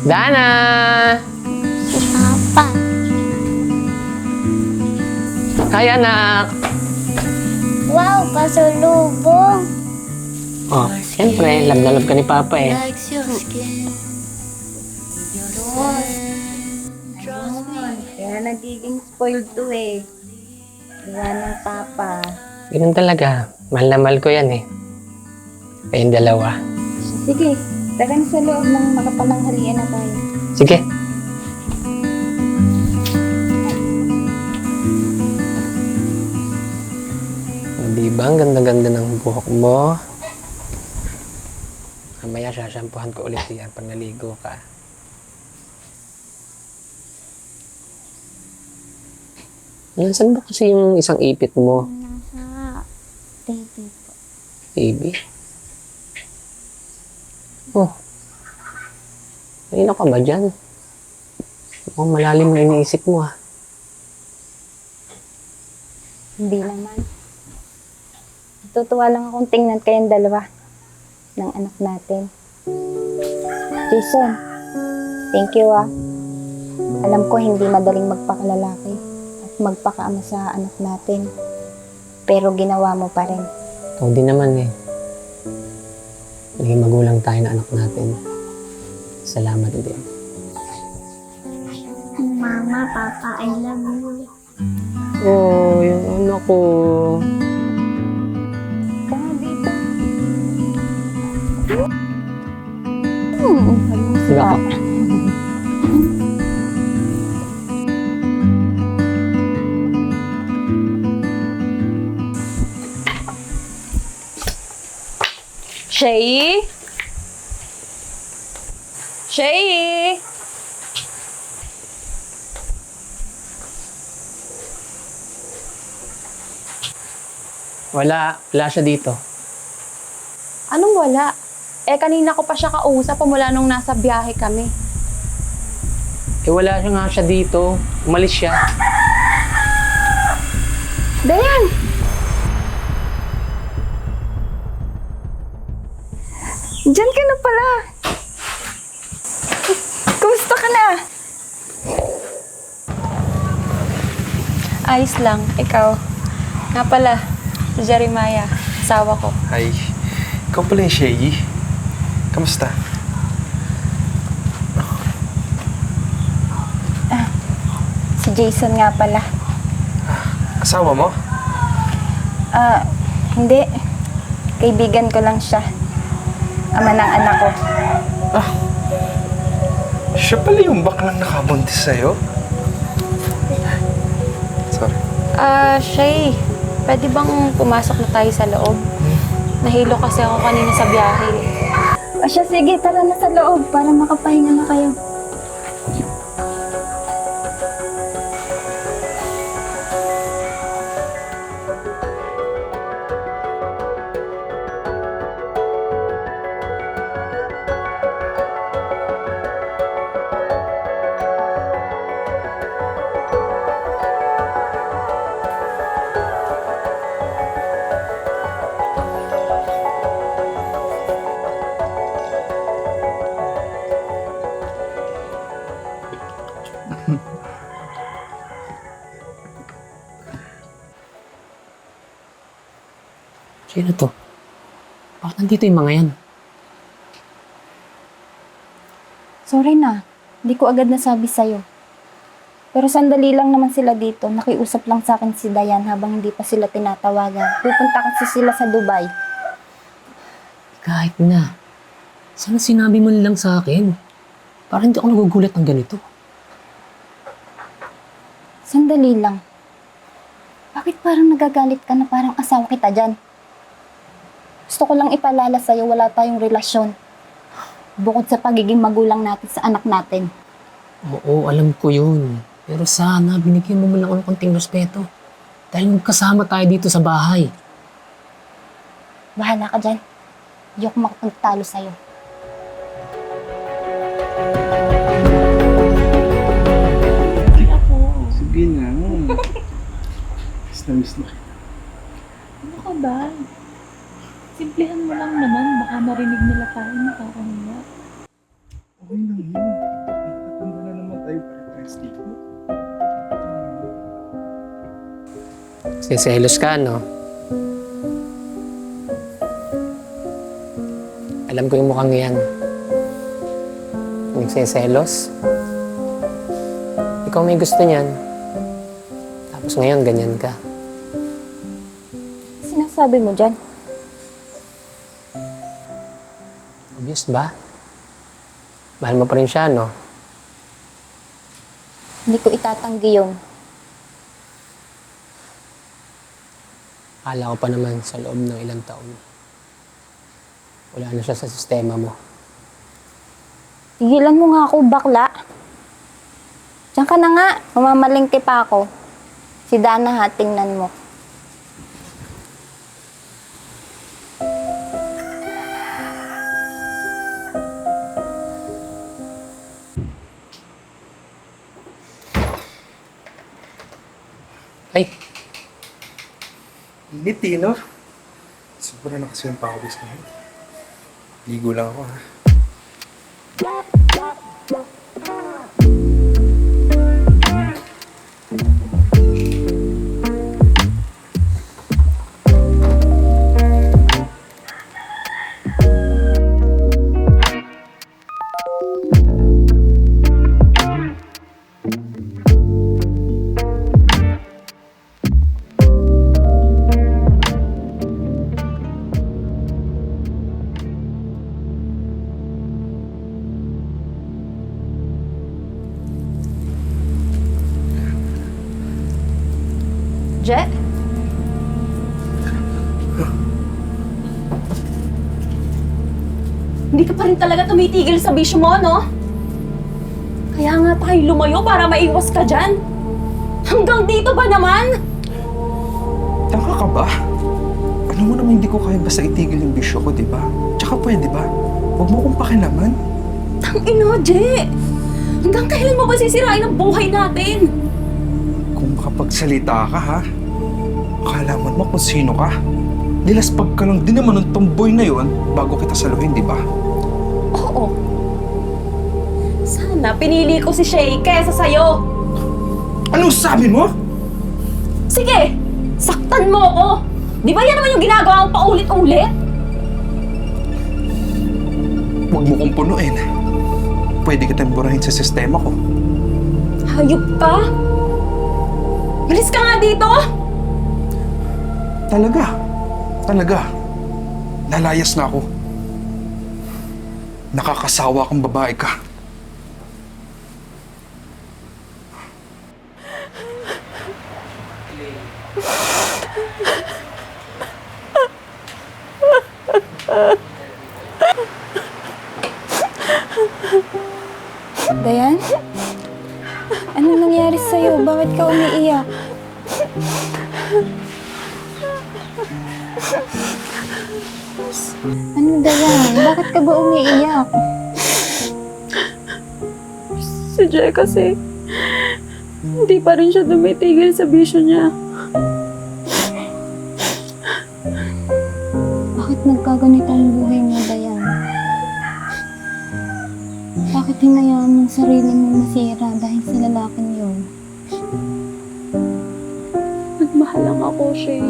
Dana! Si Papa. Hi, anak! Wow, pasalubong. Oh, siyempre, love na love ka ni Papa eh. Kaya nagiging spoiled to eh. Gawa ng papa. Ganun talaga. Mahal na mahal ko yan eh. Kayong dalawa. Sige, tara na sa loob ng makapananghalian na tayo. Sige. O, diba? Ang ganda-ganda ng buhok mo. Mamaya sasampuhan ko ulit yan pag naligo ka. Saan ba kasi yung isang ipit mo? Nasa TV po. TV? Oh. Kanina ka ba dyan? Mukhang malalim na iniisip mo ah. Hindi naman. Natutuwa lang akong tingnan kayong dalawa ng anak natin. Jason, thank you ah. Alam ko hindi madaling magpakalalaki at magpakaama sa anak natin. Pero ginawa mo pa rin. Ikaw din naman eh. Naging magulang tayo na anak natin. Salamat din. Mama, Papa, I love you. Oh, yung anak ko. Tama dito. Diba ka? Shay? Shay? Wala siya dito. Anong wala? Eh, kanina ko pa siya kausap mula nung nasa biyahe kami. Wala siya nga siya dito. Umalis siya. Dayan! Diyan ka na pala. Kumusta ka na? Ayos lang. Ikaw. Nga pala, si Jeremiah, asawa ko. Hi. Ikaw pala yung Shay. Kamusta? Si Jason nga pala. Asawa mo? Hindi. Kaibigan ko lang siya. Ama ng anak ko. Siya pala yung baklang nakabuntis sa'yo? Sorry. Shay, pwede bang pumasok na tayo sa loob? Nahilo kasi ako kanina sa biyahe. Siya, sige, tara na sa loob para makapahinga na kayo. Sino to? Bakit nandito yung mga yan? Sorry na. Hindi ko agad nasabi sa'yo. Pero sandali lang naman sila dito. Nakiusap lang sa akin si Dayan habang hindi pa sila tinatawagan. Pupunta kasi sila sa Dubai. Kahit na. Sana sinabi mo lang sa akin. Para hindi ako nagugulat ng ganito. Sandali lang. Bakit parang nagagalit ka na parang asawa kita dyan? Gusto ko lang ipaalala sa'yo, wala tayong relasyon. Bukod sa pagiging magulang natin sa anak natin. Oo, alam ko yun. Pero sana, binigyan mo lang ako ng konting respeto. Dahil magkasama tayo dito sa bahay. Bahala ka dyan. Hindi ako makapagtalo sa'yo. Sige na. Miss na miss na. Ano ka ba? Simplihan mo lang naman. Baka marinig nila tayo nakakahiya. Okay lang yun. Siselos ka, no? Alam ko yung mukhang yan. Nagsiselos. Ikaw may gusto niyan. Tapos ngayon, ganyan ka. Sinasabi mo dyan? Obvious ba? Mahal mo pa rin siya, no? Hindi ko itatanggi yun. Akala ko pa naman sa loob ng ilang taon. Wala na siya sa sistema mo. Tigilan mo nga ako, bakla. Diyan ka na nga, mamamalingki pa ako. Si Dana ha, tingnan mo. Ay, Init eh, no? Sobra na kasi yung pawis ngayon. Ligo lang ako, ha? Jet? Hindi ka pa rin talaga tumitigil sa bisyo mo, no? Kaya nga tayo lumayo para maiwas ka dyan. Hanggang dito ba naman? Tanga ka ba? Alam mo naman hindi ko kaya basta itigil yung bisyo ko, di ba? Tsaka pwede ba? Huwag mo kong pakilaman. Tangina, Je! Hanggang kailan mo ba sisirain ang buhay natin? Kung makapagsalita ka, ha? Akalaman mo kung sino ka. Nilaspag ka lang din naman ng tomboy na yon bago kita saluhin, di ba? Oo. Sana pinili ko si Shay kaysa sa'yo. Anong sabi mo? Sige, saktan mo ako. Di ba yan naman yung ginagawa mong paulit-ulit? Huwag mo kong punuin. Pwede kitang burahin sa sistema ko. Hayop ka? Malis ka nga dito! Talaga. Lalayas na ako. Nakakasawa kang babae ka. Dayan? Anong nangyari sa'yo? Bakit ka umiiyak? Ano, Dayan? Bakit ka ba umiiyak? Si Jay kasi, hindi pa rin siya tumitigil sa bisyo niya. Bakit nagkaganito ang buhay mo, Dayan? Bakit hinayaan mong sarili mong masira dahil sa lalaking yun? Nagmahal lang ako, Shay.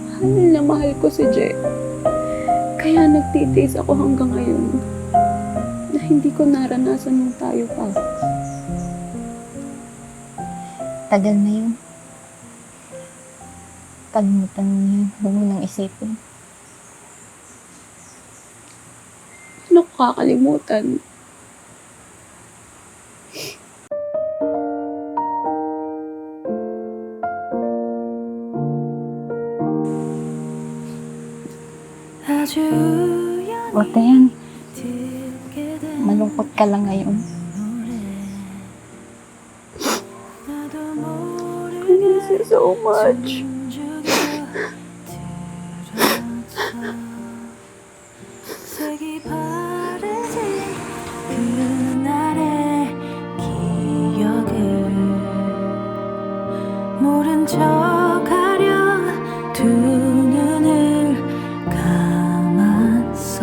Mahal na mahal ko si Jay. Kaya nagtitiis ako hanggang ngayon na hindi ko naranasan yung tayo pa. Tagal na yun. Kalimutan mo yun. Huwag mo nang isipin. Ano ko kakalimutan? O, Dayan. Malungkot ka lang ngayon. I miss you so much. 모른 척하려 두 눈을 감았어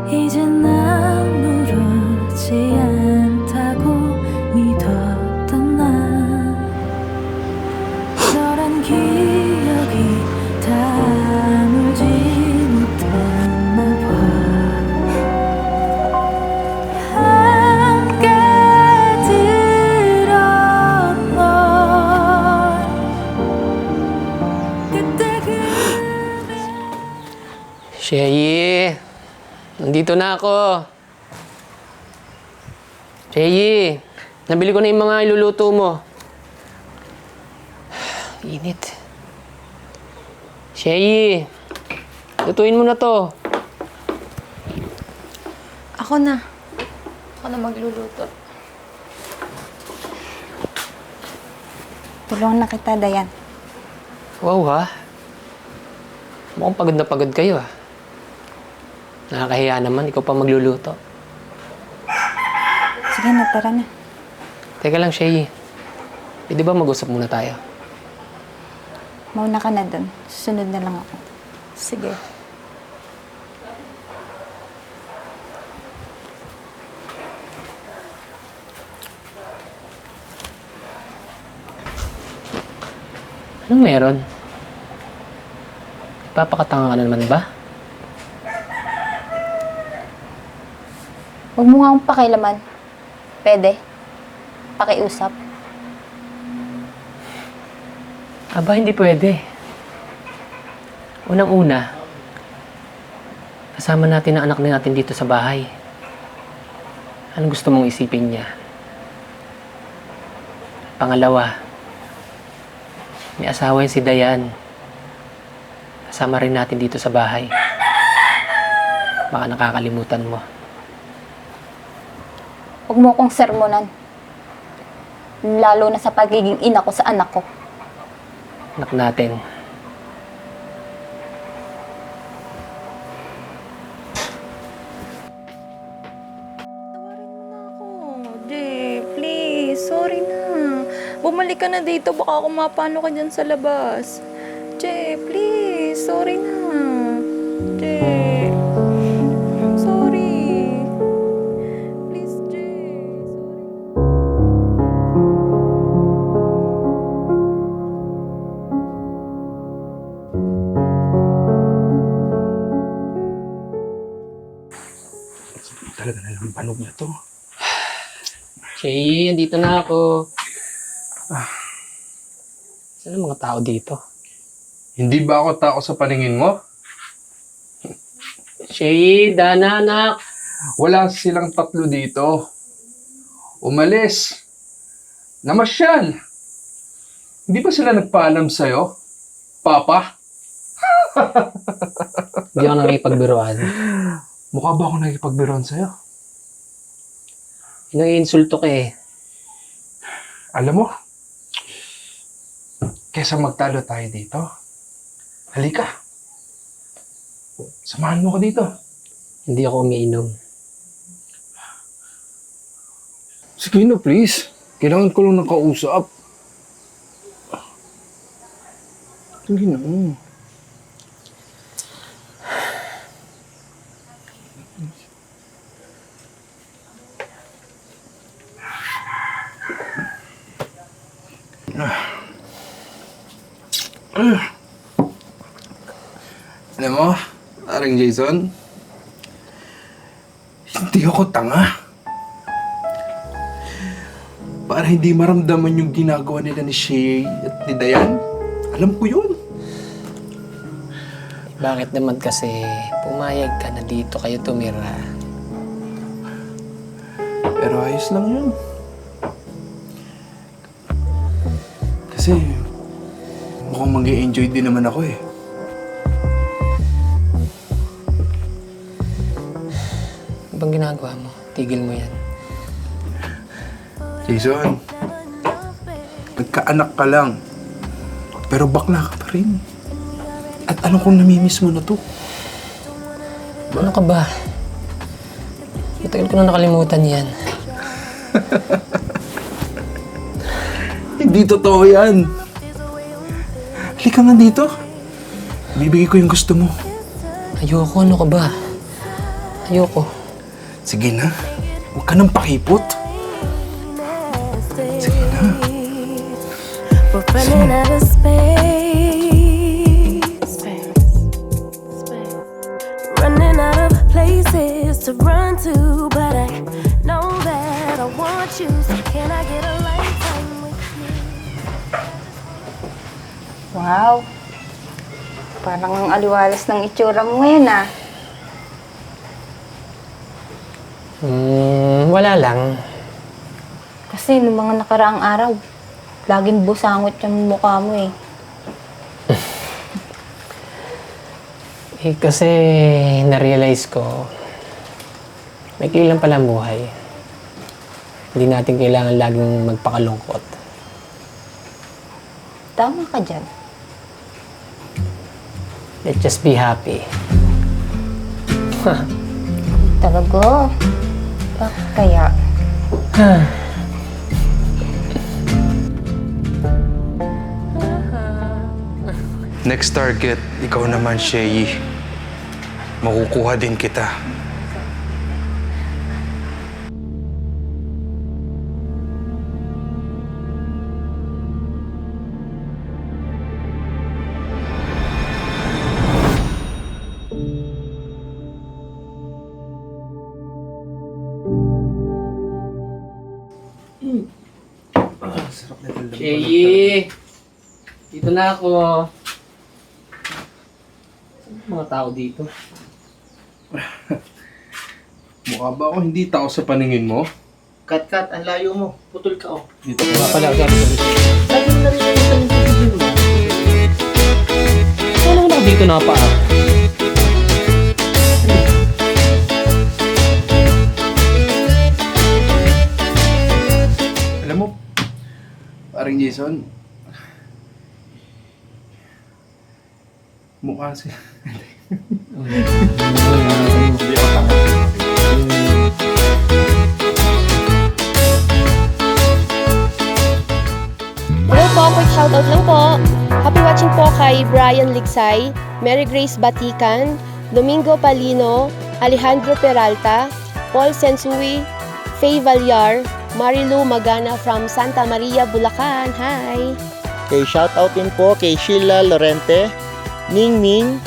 이젠 아무렇지 않다 Sherry, nandito na ako. Sherry, nabili ko na yung mga iluluto mo. Init. Sherry, lutuin mo na to. Ako na. Ako na magluluto. Tulungan na kita, Dayan. Wow ha. Mukhang pagod na pagod kayo ah. Nakakahiya naman, ikaw pa magluluto. Sige na, tara na. Teka lang, Sherry. Pwede ba mag-usap muna tayo? Mauna ka na dun. Susunod na lang ako. Sige. Anong meron? Papakatanga ka na naman ba? Huwag mo nga akong pakilaman. Pwede. Pakiusap. Aba, hindi pwede. Unang-una, kasama natin ang anak natin dito sa bahay. Anong gusto mong isipin niya? Pangalawa, may asawa yun si Dayan. Kasama rin natin dito sa bahay. Baka nakakalimutan mo. Huwag mo akong sermonan. Lalo na sa pagiging ina ko sa anak ko. Anak natin. Jay, please. Sorry na. Bumalik ka na dito. Baka ako mapano ka dyan sa labas. Jay, please. Sorry na. Jay. Sorry. Please, Jay. Sorry. Talaga na lang panog na to. Shay, andito na ako. Saan ang mga tao dito? Hindi ba ako tao sa paningin mo? Shay, Dana, anak. Wala silang tatlo dito. Umalis. Namasyal. Hindi ba sila nagpaalam sa'yo? Papa? Hindi ako nakikipagbiruan. Mukha ba ako nakikipagbiruan sa'yo? Insulto ka eh. Alam mo, kesa magtalo tayo dito, halika. Samahan mo ko dito. Hindi ako umiinom. Sige na, please. Kailangan ko lang ng kausap. Sige na. Alam mo, parang Jason, hindi ako tanga. Para hindi maramdaman yung ginagawa nila ni Shay at ni Dayan. Alam ko yun. Bakit naman kasi pumayag ka na dito kayo tumira? Pero ayos lang yun. Kasi mukhang mag-i-enjoy din naman ako eh. Ano bang ginagawa mo? Tigil mo yan. Jason, nagkaanak ka lang. Pero bakla ka pa rin. At ano kung namimiss mo na to? Ano ka ba? Matagal ko na nakalimutan yan. Hindi totoo yan. Halika nga dito. Bibigay ko yung gusto mo. Ayoko, ano ka ba? Ayoko. Sige na. Huwag ka nang pakipot. Sige na. We're running out of space. Running out of places to run to, but I know that I want you. So can I get a lifetime with you? Wow. Parang ang aliwalas ng itsura mo ngayon ah. Wala lang. Kasi nung mga nakaraang araw, laging busangot yung mukha mo eh. Kasi na-realize ko, maikli lang pala ang buhay. Hindi natin kailangan laging magpakalungkot. Tama ka dyan. Let's just be happy. Talaga? Bakit kaya? Next target, ikaw naman, Shay. Makukuha din kita. Shay! Dito na ako. Saan yung mga tao dito? Mukha ba ako hindi tao sa paningin mo? Kat, ang layo mo. Putol ka, oh. Dito ka. Pala, sorry. Lagi mo na rin yung video mo. Wala na ako dito na pa. Alam mo, paring Jason, mukha siya. Hindi ako tama. Hello po, quick shoutout lang po. Happy watching po kay Brian Ligsay, Mary Grace Batican, Domingo Palino, Alejandro Peralta, Paul Sensui, Faye Valyar, Marilu Magana from Santa Maria, Bulacan. Hi! Kay shoutout din po kay Sheila Lorente, Ning Ming,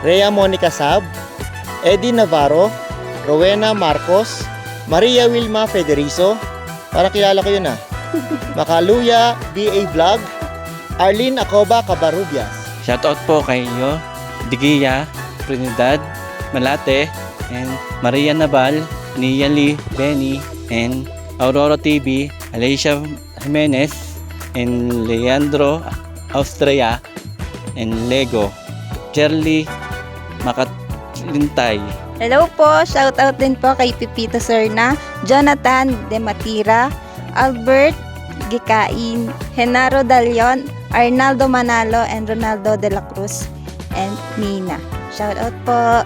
Rhea Monica Sab, Eddie Navarro, Rowena Marcos, Maria Wilma Federizo, para kilala ko yun ah. Makaluya BA Vlog, Arlene Acoba Cabarubias. Shoutout po kay Yo, Digia, Trinidad, Malate, and Maria Nabal, Nia Lee, Benny, and Aurora TV, Alicia Jimenez, and Leandro Austria, and Lego, Cherly Makatlintay. Hello po, shoutout din po kay Pipito Serna, Jonathan Dematira, Albert Gikain, Henaro Dalion, Arnaldo Manalo, and Ronaldo de la Cruz, and Nina. Shoutout po.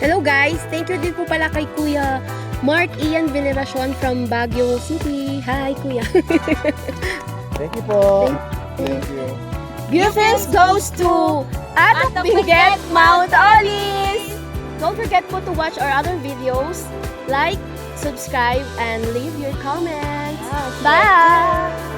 Hello guys! Thank you din po pala kay Kuya Mark Ian Veneracion from Baguio City. Hi, Kuya! Thank you po. Thank you. Beautiful goes to Atok Benguet, Mount Olive! Don't forget po to watch our other videos, like, subscribe, and leave your comments. Bye!